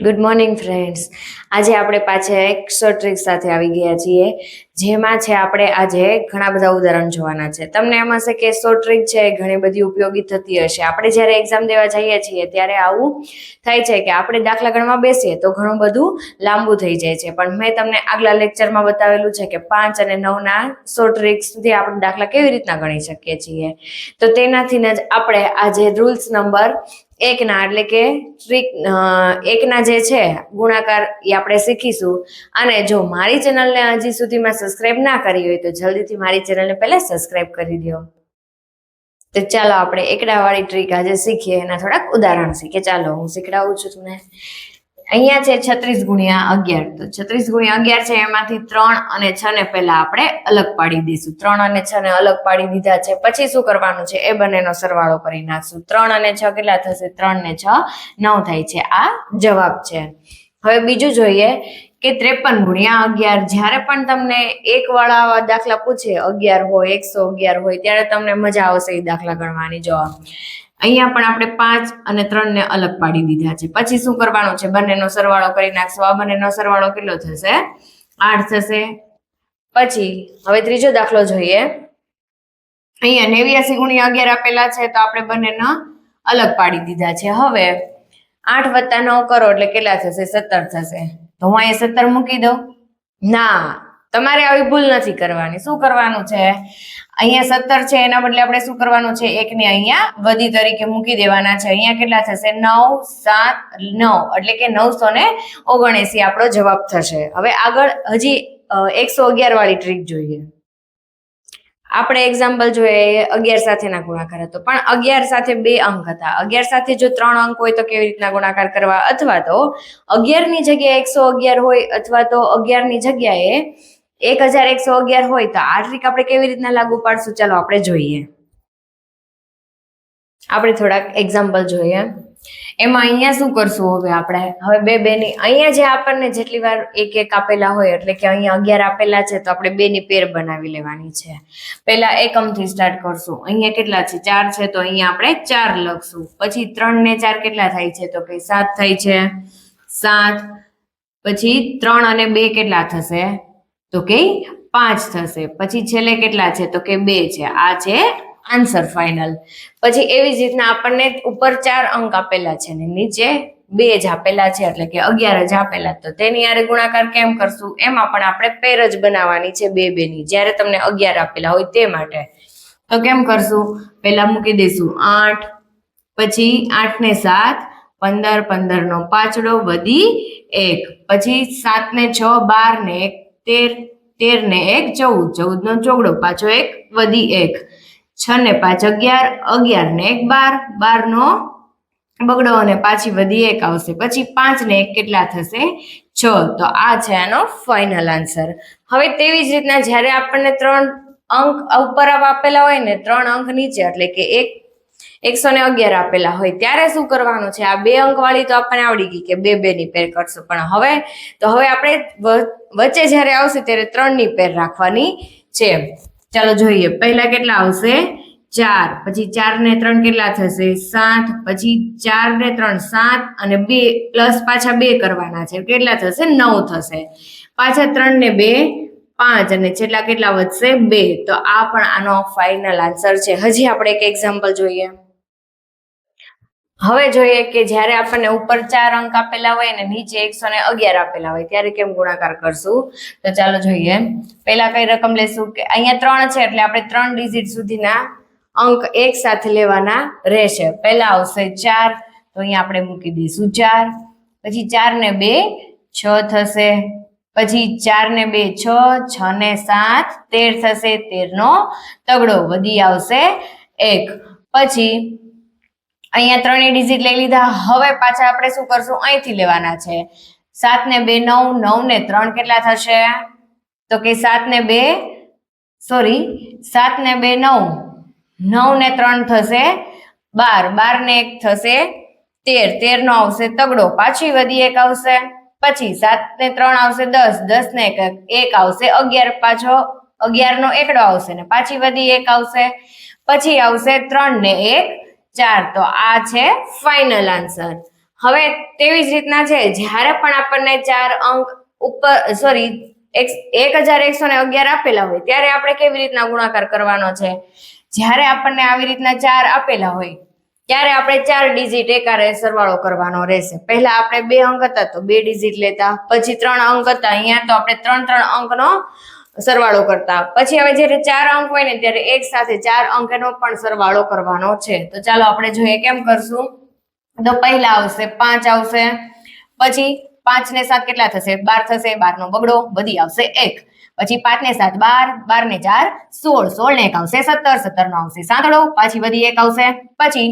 Good morning friends. આજે આપણે પાછા એક શોર્ટ ટ્રીક સાથે આવી ગયા છીએ, જેમાં છે આપણે આજે ઘણા બધા ઉદાહરણ જોવાના છે. તમને એમ હશે કે શોર્ટ ટ્રીક છે ઘણી બધી ઉપયોગી થતી હશે. આપણે જ્યારે એક્ઝામ દેવા જઈએ છીએ ત્યારે આવું થાય છે કે આપણે દાખલા ગણવા બેસીએ તો ઘણું બધું લાંબુ થઈ જાય છે. પણ મેં તમને આગલા લેક્ચરમાં બતાવેલું છે કે 5 અને 9ના શોર્ટ ટ્રીક સુધી આપણે દાખલા કેવી રીતના ગણી શકીએ છીએ. તો તેનાથી જ આપણે આજે રૂલ્સ નંબર એકના એટલે કે ટ્રીક એકના જે છે ગુણાકાર એ આપણે શીખીશું. અને જો મારી ચેનલને હજી સુધીમાં સબસ્ક્રાઇબ ના કરી હોય તો જલ્દીથી મારી ચેનલને પહેલા સબસ્ક્રાઇબ કરી દો. તો ચાલો આપણે એકડા વાળી ટ્રીક આજે શીખીએ, એના થોડાક ઉદાહરણ શીખીએ. ચાલો હું શીખડાવું છું તમને. અહીંયા છે 36 ગુણ્યા 11. તો 36 ગુણ્યા 11 છે, એમાંથી 3 અને 6 ને પહેલા આપણે અલગ પાડી દઈશું. 3 અને 6 ને અલગ પાડી દીધા છે, પછી શું કરવાનું છે એ બંનેનો સરવાળો કરી નાખશું. 3 અને 6 કેટલા થશે? 3 ને 6 9 થાય છે. આ જવાબ છે. હવે બીજું જોઈએ કે 53 ગુણ્યા 11. જ્યારે પણ તમને એક વાળા દાખલા પૂછે 11 હોય 111 હોય ત્યારે તમને મજા આવશે એ દાખલા ગણવાની. જો અહીંયા પણ આપણે 5 અને 3 ને અલગ પાડી દીધા છે. પછી શું કરવાનું છે? બંનેનો સરવાળો કરી નાખશું. આ બંનેનો સરવાળો કેટલો થશે? 8 થશે. પછી હવે ત્રીજો દાખલો જોઈએ. અહીંયા 89 ગુણ્યા 11 આપેલા છે, તો આપણે બંનેનો અલગ પાડી દીધા છે. હવે 8 વત્તા 9 કરો એટલે કેટલા થશે? 17 થશે. તો હું અહીંયા 17 મૂકી દઉં? ના, તમારે આવી ભૂલ નથી કરવાની. શું કરવાનું છે? અહીંયા 17 છે, એના બદલે આપણે શું કરવાનું છે? 1 ને અહીંયા વધી તરીકે મૂકી દેવાના છે. અહીંયા કેટલા થશે? 9 7 9 એટલે કે 979 આપણો જવાબ થશે. હવે આગળ હજી 111 વાળી ટ્રીક જોઈએ. આપણે એક્ઝામ્પલ જોઈએ 11 સાથેના ગુણાકાર હતો, પણ 11 સાથે 2 અંક હતા. 11 સાથે જો 3 અંક હોય તો કેવી રીતના ગુણાકાર કરવા? અથવા તો 11 ની જગ્યાએ 111 હોય, અથવા તો 11 ની જગ્યાએ 1111 હોય, તો આ ટ્રીક આપણે કેવી રીતના લાગુ પાડશું? ચાલો આપણે જોઈએ. આપણે થોડાક એક્ઝામ્પલ જોઈએ. એમાં અહીંયા શું કરશું? હવે બે ની અહીંયા જે આપણને જેટલી વાર એક આપેલા હોય, એટલે કે અહીંયા 11 આપેલા છે તો આપણે 2 ની પેર બનાવી લેવાની છે. પહેલા એકમથી સ્ટાર્ટ કરશું. અહીંયા કેટલા છે? 4 છે, તો અહીંયા આપણે 4 લખશું. પછી 3 ને 4 કેટલા થાય છે? તો કે 7 થાય છે. 7 પછી 3 અને 2 કેટલા થશે? તો કે 5 થશે. પછી છેલ્લે કેટલા છે? તો કે 2 છે. આ છે આન્સર ફાઇનલ. પછી એવી જ રીતના આપણને ઉપર 4 અંક આપેલા છે ને નીચે 2 જ આપેલા છે, એટલે કે 11 જ આપેલા. તો તેની હારે ગુણાકાર કેમ કરશું? એમાં પણ આપણે પેર જ બનાવવાની છે 2 ની, જ્યારે તમને 11 આપેલા હોય તે માટે. તો કેમ કરશું? પહેલા મૂકી દઈશું 8, પછી 8 ને 7 15, 15 નો પાછડો વધી 1, પછી 7 ને 6 12 ને 1 13, 13 ને 1 14, 14 નો ચોગડો પાછો 1 વધી 1, 6 ને 5 11, 11 ને 1 12, 12 નો બગડો અને પાછી વધી 1 આવશે. પછી 5 ને 1 કેટલા થશે? 6. તો આ છે આનો ફાઇનલ આન્સર. હવે તેવી જ રીતના જ્યારે આપણને 3 અંક ઉપર આપેલા હોય ને 3 અંક નીચે, એટલે કે 111 આપેલા હોય, ત્યારે શું કરવાનું છે? આ 2 અંક વાળી તો આપણને આવડી ગઈ કે 2 ની પેર કરશું. પણ હવે આપણે વચ્ચે જ્યારે આવશે ત્યારે 3 ની પેર રાખવાની છે. ચાલો જોઈએ. પહેલા કેટલા આવશે? 4, પછી 4 ને 3 કેટલા થશે? 7, પછી 4 ને 3 7 અને 2 પ્લસ પાછા 2 કરવાના છે, કેટલા થશે? 9 થશે. પાછા 3 ને 2 5 અને છેલ્લા કેટલા વધશે? 2. તો આ પણ આનો ફાઇનલ આન્સર છે. હજી આપણે એક એક્ઝામ્પલ જોઈએ. હવે જોઈએ કે જ્યારે આપણને ઉપર 4 અંક આપેલા હોય ને નીચે 111 આપેલા હોય, ત્યારે કેમ ગુણાકાર કરશું? તો ચાલો જોઈએ. પહેલા કઈ રકમ લેશું? કે અહીંયા 3 છે, એટલે આપણે 3 ડિજિટ સુધીના અંક એક સાથે લેવાના રહેશે. પહેલા આવશે 4, તો અહીંયા આપણે મૂકી દઈશું 4. પછી 4 ને 2 6 થશે. પછી 4 ને 2 6, 6 ને 7 13 થશે. 13 નો તગડો વધી આવશે 1. પછી અહીંયા 3 ડિજિટ લઈ લીધા. હવે પાછા આપણે શું કરશું? અહીંથી લેવાના છે. 7 ને 2 9, 9 ને 3 કેટલા થશે? તો કે 7 ને 2 9, 9 ને 3 થશે 12, 12 ને 1 થશે 13, 13 નો આવશે તગડો, પાછી વધી 1 આવશે. પછી 7 ને 3 આવશે 10, 10 ને 1 આવશે 11, પાછો 11 નો એકડો આવશે ને પાછી વધી 1 આવશે. પછી આવશે 3 ને 1 4. તો આ છે ફાઇનલ આન્સર. હવે તેવી જ રીતના છે, જ્યારે પણ આપણને 4 અંક ઉપર 1111 આપેલા હોય ત્યારે આપણે કેવી રીતના ગુણાકાર કરવાનો છે? જ્યારે આપણને આવી રીતના 4 આપેલા હોય ત્યારે આપણે 4 ડિજિટ એકારે સરવાળો કરવાનો રહેશે. પહેલા આપણે 2 અંક હતા તો 2 ડિજિટ લેતા, પછી 3 અંક હતા અહીંયા તો આપણે 3 અંકનો સરવાળો કરતા. પછી હવે જ્યારે 4 અંક હોય ને ત્યારે એક સાથે 4 અંકનો પણ સરવાળો કરવાનો છે. તો ચાલો આપણે જોઈએ કેમ કરશું. તો પહેલા આવશે 5 આવશે, પછી 5 ને 7 કેટલા થશે? 12 થશે, 12 નો બગડો વધી આવશે 1. પછી 5 ને 7 12, 12 ને 4 16, 16 ને 1 આવશે 17, 17 નો આવશે સાંતડો, પાછી વધી 1 આવશે. પછી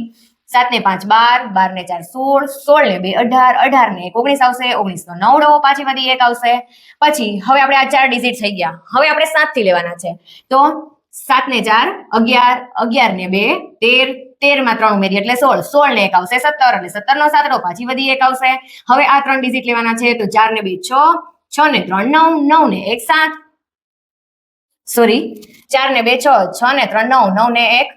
7 ને 5 12, 12 ને 4 16, 16 ને 2 18, 18 ને 1 19 આવશે, 19 નો નવડો, પાછી વધી 1 આવશે. પછી હવે આપણે આ 4 ડિજિટ થઈ ગયા. હવે આપણે 7 થી લેવાના છે. તો 7 ને 4 11, 11 ને 2 13, 13 માં 3 ઉમેરીએ એટલે 16, 16 ને 1 આવશે 17, એટલે 17 નો સાતડો, પાછી વધી 1 આવશે. હવે આ 3 ડિજિટ લેવાના છે. તો 4 ને 2 6, 6 ને 3 9, 9 ને 1 7, 4 ને 2 6, 6 ને 3 9, 9 ને 1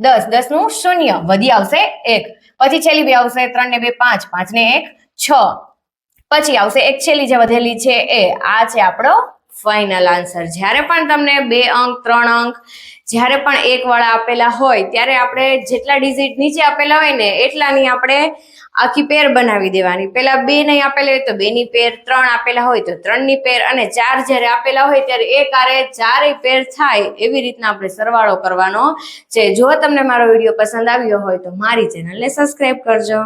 10, 10 નું 0 વધી આવશે 1. પછી છેલ્લી 2 આવશે, 3 ને 2 5, 5 ને 1 6. પછી આવશે એક છેલ્લી જે વધેલી છે એ. આ છે આપણો ફાઇનલ આન્સર. જ્યારે પણ તમને 2 અંક 3 અંક જ્યારે પણ 1 વાળા આપેલા હોય ત્યારે આપણે જેટલા ડિજિટ નીચે આપેલા હોય ને એટલાની આપણે આખી પેર બનાવી દેવાની. પેલા 2 નહીં આપેલા હોય તો 2 ની પેર, 3 આપેલા હોય તો 3 ની પેર, અને 4 જ્યારે આપેલા હોય ત્યારે એક આરે 4 પેર થાય એવી રીતના આપણે સરવાળો કરવાનો છે. જો તમને મારો વિડીયો પસંદ આવ્યો હોય તો મારી ચેનલને સબસ્ક્રાઇબ કરજો.